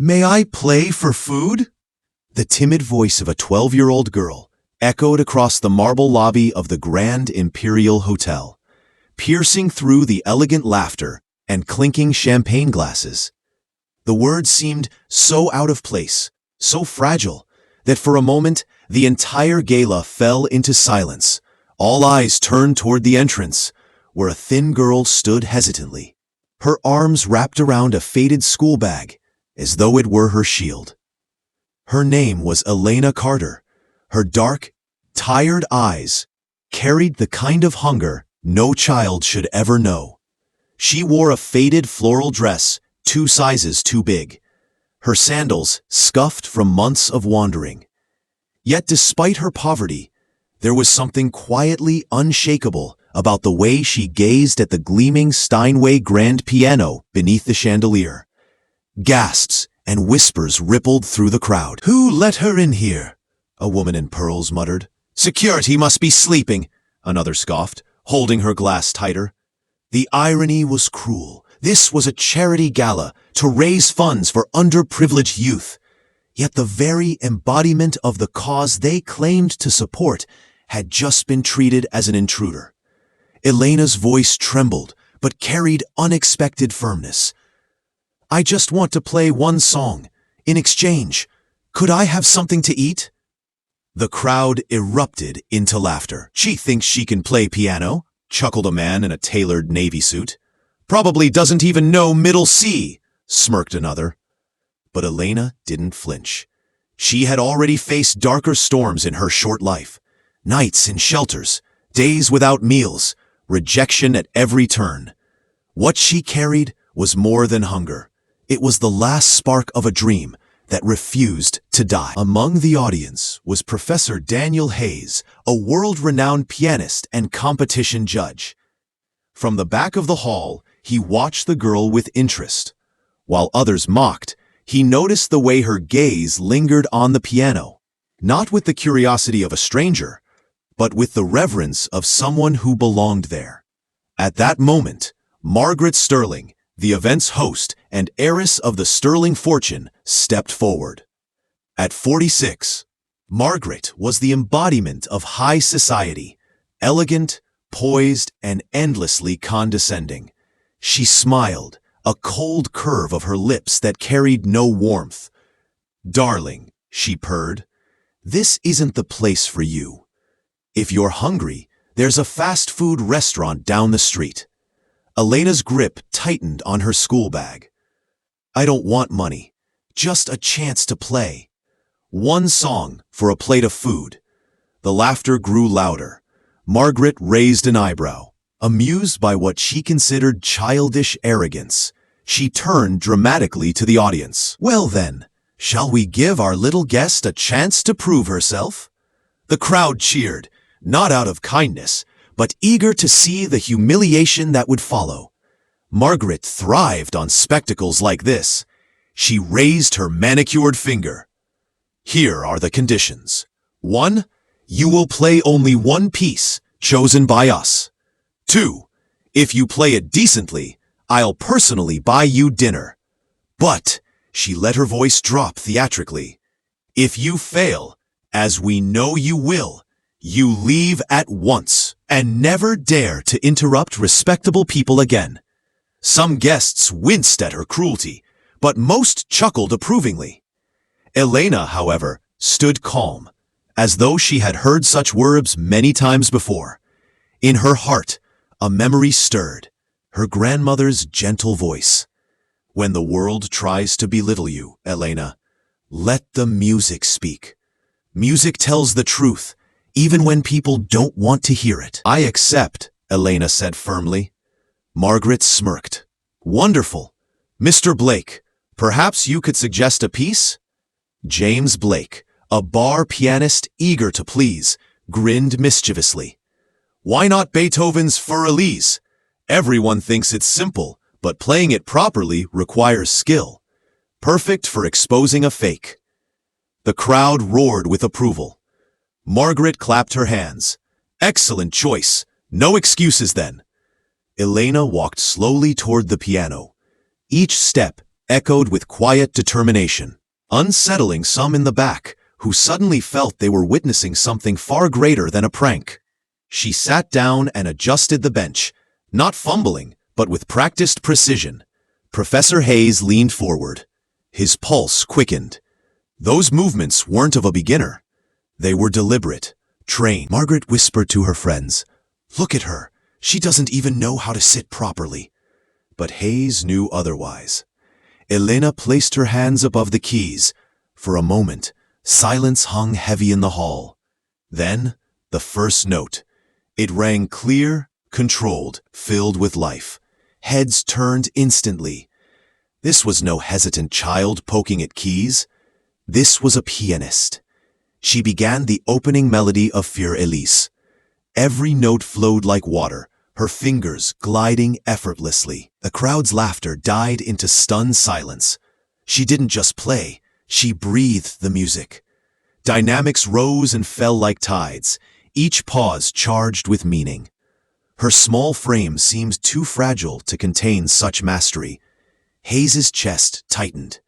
May I play for food? The timid voice of a 12-year-old girl echoed across the marble lobby of the Grand Imperial Hotel, piercing through the elegant laughter and clinking champagne glasses. The words seemed so out of place, so fragile, that for a moment the entire gala fell into silence. All eyes turned toward the entrance, where a thin girl stood hesitantly, her arms wrapped around a faded school bag, as though it were her shield. Her name was Elena Carter. Her dark, tired eyes carried the kind of hunger no child should ever know. She wore a faded floral dress 2 sizes too big, her sandals scuffed from months of wandering. Yet despite her poverty, there was something quietly unshakable about the way she gazed at the gleaming Steinway grand piano beneath the chandelier. Gasps and whispers rippled through the crowd. "Who let her in here?" a woman in pearls muttered. "Security must be sleeping," another scoffed, holding her glass tighter. The irony was cruel. This was a charity gala to raise funds for underprivileged youth. Yet the very embodiment of the cause they claimed to support had just been treated as an intruder. Elena's voice trembled, but carried unexpected firmness. "I just want to play one song. In exchange, could I have something to eat?" The crowd erupted into laughter. "She thinks she can play piano," chuckled a man in a tailored navy suit. "Probably doesn't even know middle C," smirked another. But Elena didn't flinch. She had already faced darker storms in her short life. Nights in shelters, days without meals, rejection at every turn. What she carried was more than hunger. It was the last spark of a dream that refused to die. Among the audience was Professor Daniel Hayes, a world-renowned pianist and competition judge. From the back of the hall, he watched the girl with interest. While others mocked, he noticed the way her gaze lingered on the piano, not with the curiosity of a stranger, but with the reverence of someone who belonged there. At that moment, Margaret Sterling, the event's host and heiress of the Sterling fortune, stepped forward. At 46, Margaret was the embodiment of high society, elegant, poised, and endlessly condescending. She smiled, a cold curve of her lips that carried no warmth. "Darling," she purred, "this isn't the place for you. If you're hungry, there's a fast food restaurant down the street." Elena's grip tightened on her school bag. "I don't want money, just a chance to play. One song for a plate of food." The laughter grew louder. Margaret raised an eyebrow, amused by what she considered childish arrogance. She turned dramatically to the audience. "Well then, shall we give our little guest a chance to prove herself?" The crowd cheered, not out of kindness, but eager to see the humiliation that would follow. Margaret thrived on spectacles like this. She raised her manicured finger. "Here are the conditions. 1. You will play only one piece, chosen by us. 2. If you play it decently, I'll personally buy you dinner. But," she let her voice drop theatrically, "if you fail, as we know you will, you leave at once and never dare to interrupt respectable people again." Some guests winced at her cruelty, but most chuckled approvingly. Elena, however, stood calm, as though she had heard such words many times before. In her heart, a memory stirred, her grandmother's gentle voice. "When the world tries to belittle you, Elena, let the music speak. Music tells the truth, even when people don't want to hear it." "I accept," Elena said firmly. Margaret smirked. "Wonderful. Mr. Blake, perhaps you could suggest a piece?" James Blake, a bar pianist eager to please, grinned mischievously. "Why not Beethoven's Für Elise? Everyone thinks it's simple, but playing it properly requires skill. Perfect for exposing a fake." The crowd roared with approval. Margaret clapped her hands. "Excellent choice. No excuses then." Elena walked slowly toward the piano. Each step echoed with quiet determination, unsettling some in the back, who suddenly felt they were witnessing something far greater than a prank. She sat down and adjusted the bench, not fumbling, but with practiced precision. Professor Hayes leaned forward. His pulse quickened. Those movements weren't of a beginner. They were deliberate, trained. Margaret whispered to her friends, "Look at her. She doesn't even know how to sit properly." But Hayes knew otherwise. Elena placed her hands above the keys. For a moment, silence hung heavy in the hall. Then, the first note. It rang clear, controlled, filled with life. Heads turned instantly. This was no hesitant child poking at keys. This was a pianist. She began the opening melody of Für Elise. Every note flowed like water, her fingers gliding effortlessly. The crowd's laughter died into stunned silence. She didn't just play, she breathed the music. Dynamics rose and fell like tides, each pause charged with meaning. Her small frame seemed too fragile to contain such mastery. Hayes's chest tightened.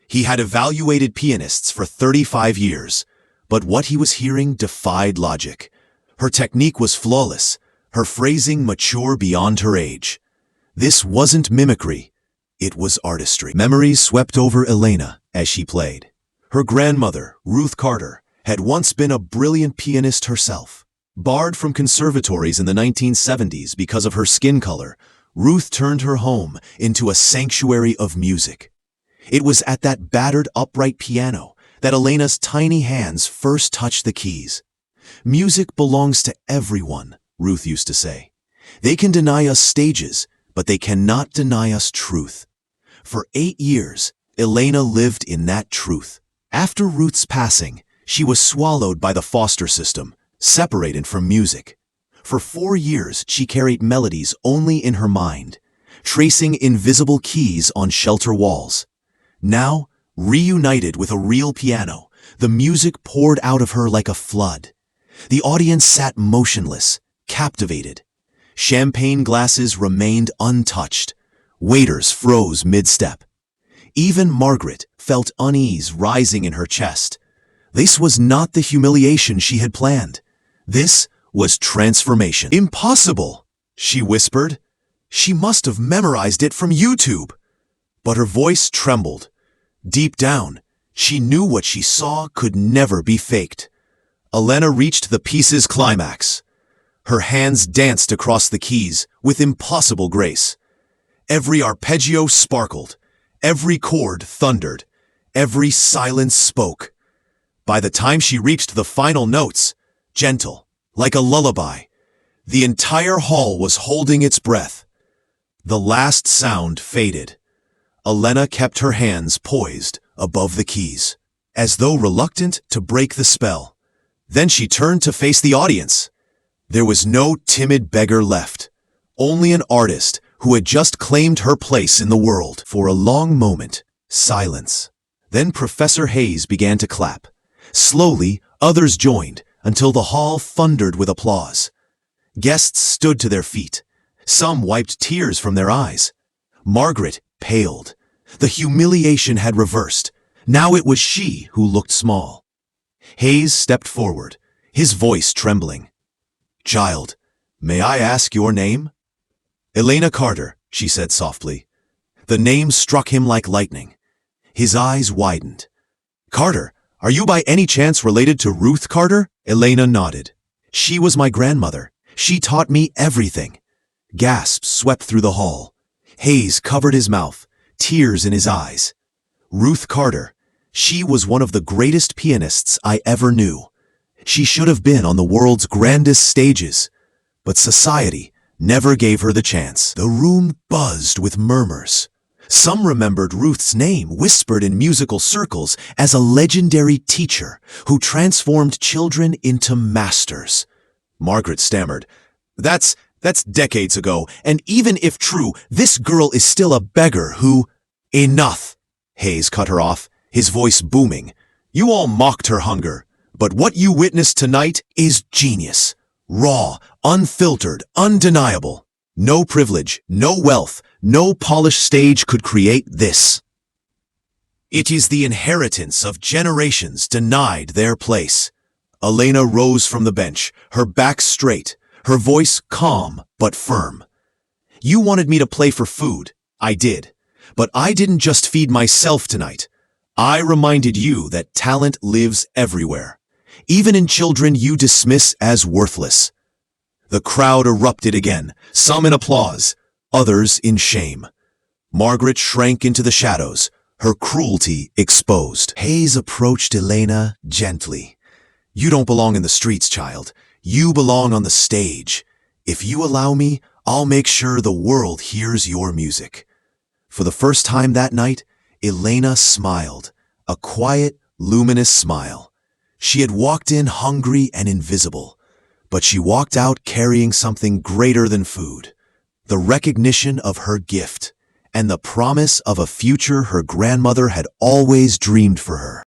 He had evaluated pianists for 35 years, but what he was hearing defied logic. Her technique was flawless, her phrasing mature beyond her age. This wasn't mimicry, it was artistry. Memories swept over Elena as she played. Her grandmother, Ruth Carter, had once been a brilliant pianist herself. Barred from conservatories in the 1970s because of her skin color, Ruth turned her home into a sanctuary of music. It was at that battered upright piano that Elena's tiny hands first touched the keys. "Music belongs to everyone," Ruth used to say. "They can deny us stages, but they cannot deny us truth." For 8 years, Elena lived in that truth. After Ruth's passing, she was swallowed by the foster system, separated from music. For 4 years, she carried melodies only in her mind, tracing invisible keys on shelter walls. Now, reunited with a real piano, the music poured out of her like a flood. The audience sat motionless, captivated. Champagne glasses remained untouched. Waiters froze mid-step. Even Margaret felt unease rising in her chest. This was not the humiliation she had planned. This was transformation. "Impossible," she whispered. She must have memorized it from YouTube. But her voice trembled. Deep down, she knew what she saw could never be faked. Elena reached the piece's climax. Her hands danced across the keys with impossible grace. Every arpeggio sparkled. Every chord thundered. Every silence spoke. By the time she reached the final notes, gentle, like a lullaby, the entire hall was holding its breath. The last sound faded. Elena kept her hands poised above the keys, as though reluctant to break the spell. Then she turned to face the audience. There was no timid beggar left, only an artist who had just claimed her place in the world. For a long moment, silence. Then Professor Hayes began to clap. Slowly, others joined, until the hall thundered with applause. Guests stood to their feet. Some wiped tears from their eyes. Margaret paled. The humiliation had reversed. Now it was she who looked small. Hayes stepped forward, his voice trembling. "Child, may I ask your name?" "Elena Carter," she said softly. The name struck him like lightning. His eyes widened. "Carter, are you by any chance related to Ruth Carter?" Elena nodded. "She was my grandmother. She taught me everything." Gasps swept through the hall. Hayes covered his mouth, tears in his eyes. Ruth Carter. She was one of the greatest pianists I ever knew. She should have been on the world's grandest stages, but society never gave her the chance. The room buzzed with murmurs. Some remembered Ruth's name whispered in musical circles as a legendary teacher who transformed children into masters. Margaret stammered, That's decades ago, and even if true, this girl is still a beggar who—" "Enough!" Hayes cut her off, his voice booming. "You all mocked her hunger, but what you witnessed tonight is genius. Raw, unfiltered, undeniable. No privilege, no wealth, no polished stage could create this." It is the inheritance of generations denied their place. Elena rose from the bench, her back straight, her voice calm but firm. You wanted me to play for food. I did. But I didn't just feed myself tonight. I reminded you that talent lives everywhere, even in children you dismiss as worthless. The crowd erupted again, some in applause, others in shame. Margaret shrank into the shadows, her cruelty exposed. Hayes approached Elena gently. You don't belong in the streets, child. You belong on the stage. If you allow me, I'll make sure the world hears your music. For the first time that night, Elena smiled, a quiet, luminous smile. She had walked in hungry and invisible, but she walked out carrying something greater than food, the recognition of her gift, and the promise of a future her grandmother had always dreamed for her.